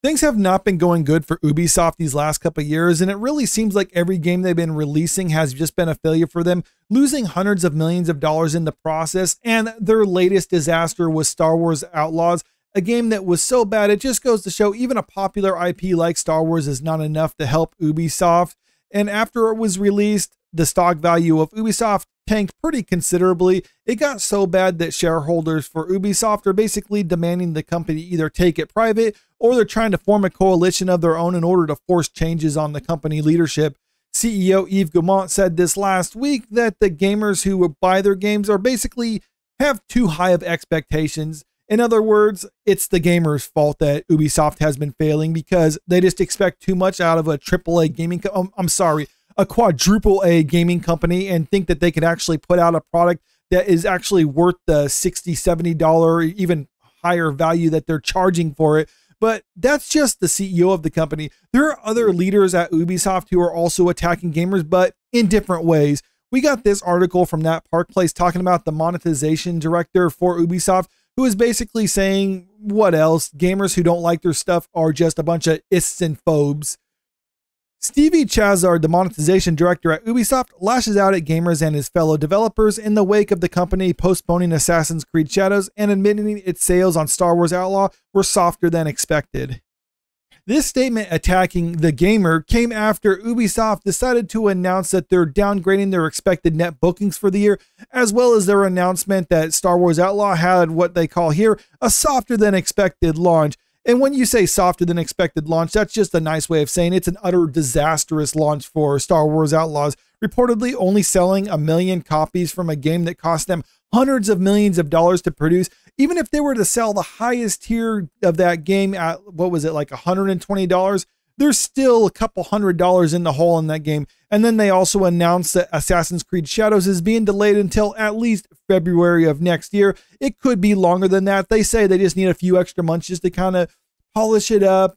Things have not been going good for Ubisoft these last couple of years, and it really seems like every game they've been releasing has just been a failure for them, losing hundreds of millions of dollars in the process. And their latest disaster was Star Wars Outlaws, a game that was so bad it just goes to show even a popular IP like Star Wars is not enough to help Ubisoft. And after it was released, the stock value of Ubisoft tanked pretty considerably. It got so bad that shareholders for Ubisoft are basically demanding the company either take it private or they're trying to form a coalition of their own in order to force changes on the company leadership. CEO Yves Guillemot said this last week that the gamers who buy their games are basically have too high of expectations. In other words, it's the gamers' fault that Ubisoft has been failing because they just expect too much out of a AAA gaming a quadruple A gaming company and think that they could actually put out a product that is actually worth the $60, $70, even higher value that they're charging for it. But that's just the CEO of the company. There are other leaders at Ubisoft who are also attacking gamers, but in different ways. We got this article from Nat Park Place talking about the monetization director for Ubisoft, who is basically saying, what else? Gamers who don't like their stuff are just a bunch of ists and phobes. Stevy Chassard, the monetization director at Ubisoft, lashes out at gamers and his fellow developers in the wake of the company postponing Assassin's Creed Shadows and admitting its sales on Star Wars Outlaw were softer than expected. This statement attacking the gamer came after Ubisoft decided to announce that they're downgrading their expected net bookings for the year, as well as their announcement that Star Wars Outlaw had what they call here a softer than expected launch. And when you say softer than expected launch, that's just a nice way of saying it's an utter disastrous launch for Star Wars Outlaws, reportedly only selling 1 million copies from a game that cost them hundreds of millions of dollars to produce. Even if they were to sell the highest tier of that game at, what was it, like $120, there's still a couple $100 in the hole in that game. And then they also announced that Assassin's Creed Shadows is being delayed until at least February of next year. It could be longer than that. They say they just need a few extra months just to kind of polish it up,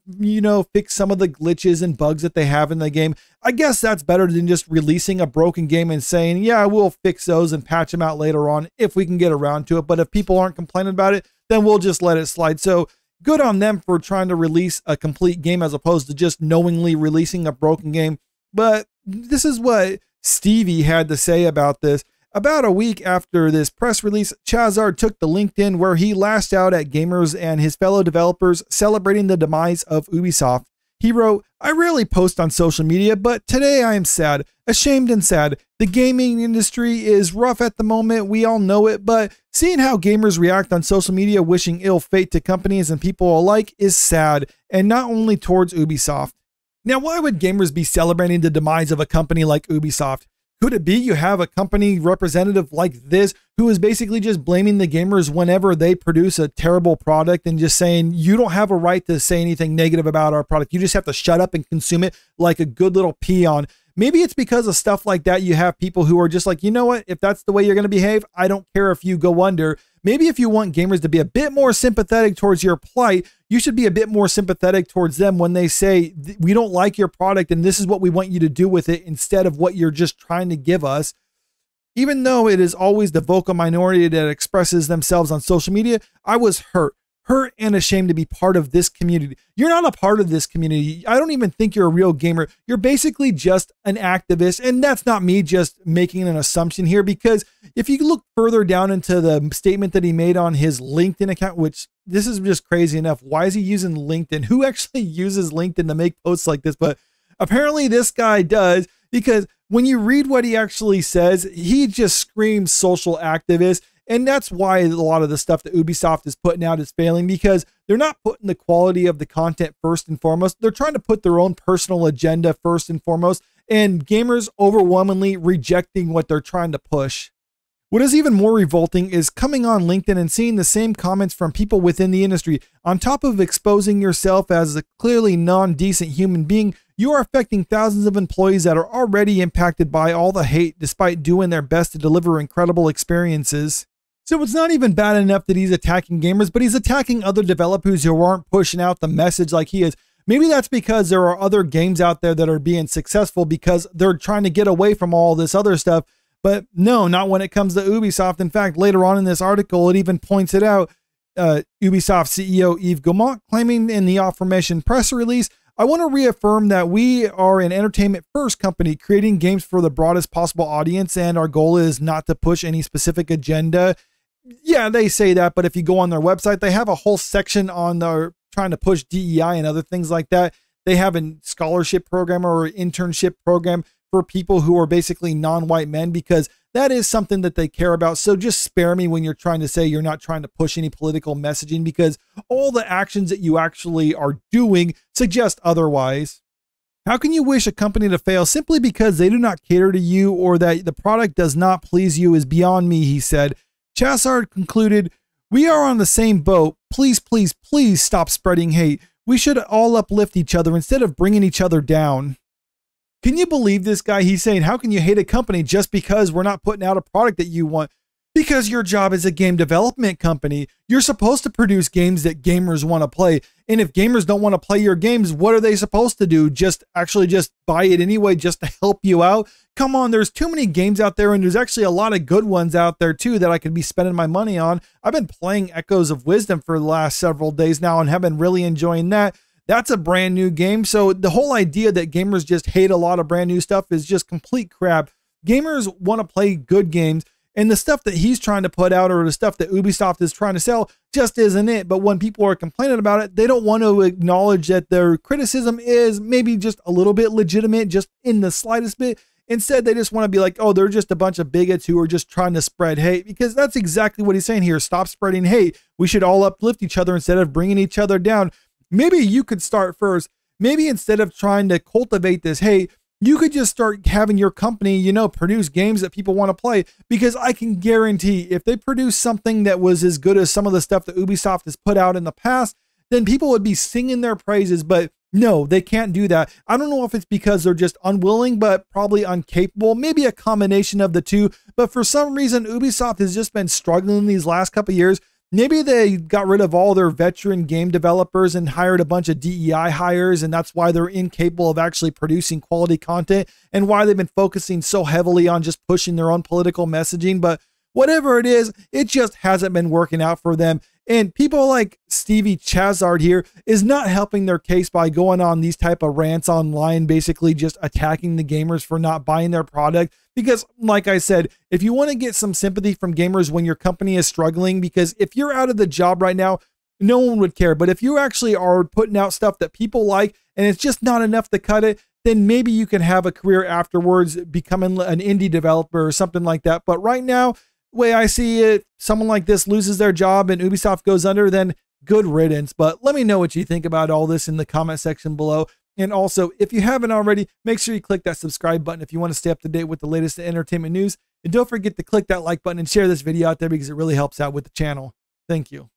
fix some of the glitches and bugs that they have in the game. I guess that's better than just releasing a broken game and saying, yeah, we'll fix those and patch them out later on if we can get around to it. But if people aren't complaining about it, then we'll just let it slide. So good on them for trying to release a complete game as opposed to just knowingly releasing a broken game. But this is what Stevie had to say about this. About a week after this press release, Chassard took to LinkedIn where he lashed out at gamers and his fellow developers celebrating the demise of Ubisoft. He wrote, "I rarely post on social media, but today I am sad, ashamed and sad. The gaming industry is rough at the moment, we all know it, but seeing how gamers react on social media wishing ill fate to companies and people alike is sad, and not only towards Ubisoft." Now, why would gamers be celebrating the demise of a company like Ubisoft? Could it be you have a company representative like this who is basically just blaming the gamers whenever they produce a terrible product and just saying, you don't have a right to say anything negative about our product. You just have to shut up and consume it like a good little peon. Maybe it's because of stuff like that. You have people who are just like, you know what? If that's the way you're going to behave, I don't care if you go under. Maybe if you want gamers to be a bit more sympathetic towards your plight, you should be a bit more sympathetic towards them when they say, we don't like your product and this is what we want you to do with it instead of what you're just trying to give us. Even though it is always the vocal minority that expresses themselves on social media, I was hurt and ashamed to be part of this community. You're not a part of this community. I don't even think you're a real gamer. You're basically just an activist. And that's not me just making an assumption here, because if you look further down into the statement that he made on his LinkedIn account, which this is just crazy enough. Why is he using LinkedIn? Who actually uses LinkedIn to make posts like this? But apparently this guy does, because when you read what he actually says, he just screams social activist. And that's why a lot of the stuff that Ubisoft is putting out is failing, because they're not putting the quality of the content first and foremost. They're trying to put their own personal agenda first and foremost, and gamers overwhelmingly rejecting what they're trying to push. What is even more revolting is coming on LinkedIn and seeing the same comments from people within the industry. On top of exposing yourself as a clearly non-decent human being, you are affecting thousands of employees that are already impacted by all the hate despite doing their best to deliver incredible experiences. So it's not even bad enough that he's attacking gamers, but he's attacking other developers who aren't pushing out the message like he is. Maybe that's because there are other games out there that are being successful because they're trying to get away from all this other stuff. But no, not when it comes to Ubisoft. In fact, later on in this article, it even points it out. Ubisoft CEO Yves Guillemot, claiming in the aforementioned press release, "I want to reaffirm that we are an entertainment first company creating games for the broadest possible audience, and our goal is not to push any specific agenda." Yeah, they say that, but if you go on their website, they have a whole section on their trying to push DEI and other things like that. They have a scholarship program or internship program for people who are basically non-white men, because that is something that they care about. So just spare me when you're trying to say you're not trying to push any political messaging, because all the actions that you actually are doing suggest otherwise. How can you wish a company to fail simply because they do not cater to you or that the product does not please you is beyond me, he said. Chassard concluded, "We are on the same boat. Please, please, please stop spreading hate. We should all uplift each other instead of bringing each other down." Can you believe this guy? He's saying, how can you hate a company just because we're not putting out a product that you want? Because your job is a game development company. You're supposed to produce games that gamers want to play. And if gamers don't want to play your games, what are they supposed to do? Just buy it anyway, just to help you out? Come on, there's too many games out there, and there's actually a lot of good ones out there too that I could be spending my money on. I've been playing Echoes of Wisdom for the last several days now and have been really enjoying that. That's a brand new game. So the whole idea that gamers just hate a lot of brand new stuff is just complete crap. Gamers want to play good games, and the stuff that he's trying to put out or the stuff that Ubisoft is trying to sell just isn't it. But when people are complaining about it, they don't want to acknowledge that their criticism is maybe just a little bit legitimate, just in the slightest bit. Instead, they just want to be like, oh, they're just a bunch of bigots who are just trying to spread hate, because that's exactly what he's saying here. Stop spreading hate. We should all uplift each other instead of bringing each other down. Maybe you could start first. Maybe instead of trying to cultivate this hate, you could just start having your company, produce games that people want to play, because I can guarantee if they produce something that was as good as some of the stuff that Ubisoft has put out in the past, then people would be singing their praises. But no, they can't do that. I don't know if it's because they're just unwilling, but probably incapable, maybe a combination of the two. But for some reason, Ubisoft has just been struggling these last couple of years. Maybe they got rid of all their veteran game developers and hired a bunch of DEI hires, and that's why they're incapable of actually producing quality content, and why they've been focusing so heavily on just pushing their own political messaging. But whatever it is, it just hasn't been working out for them. And people like Stevy Chassard here is not helping their case by going on these type of rants online, basically just attacking the gamers for not buying their product. Because like I said, if you want to get some sympathy from gamers when your company is struggling, because if you're out of the job right now, no one would care. But if you actually are putting out stuff that people like and it's just not enough to cut it, then maybe you can have a career afterwards, becoming an indie developer or something like that. But right now, the way I see it, someone like this loses their job and Ubisoft goes under, then good riddance. But let me know what you think about all this in the comment section below. And also, if you haven't already, make sure you click that subscribe button if you want to stay up to date with the latest entertainment news. And don't forget to click that like button and share this video out there, because it really helps out with the channel. Thank you.